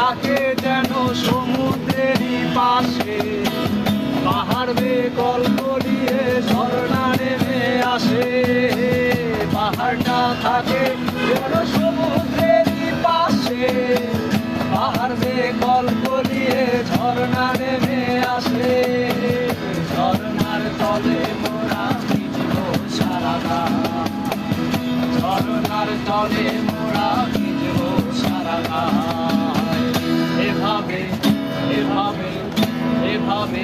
থাকে যেন সমুদ্রেরই পাশে, পাহাড় বেকল গলিয়ে ঝর্ণা নেমে আসে। পাহাড়টা থাকে যেন সমুদ্রেরই পাশে, পাহাড় বেকল গলিয়ে ঝর্ণা নেমে আসে। ঝর্ণার তলে মোরা ভিজব সারাগান, ঝর্ণার তলে মোরা ভিজব সারাগান। এভাবে এভাবে এভাবে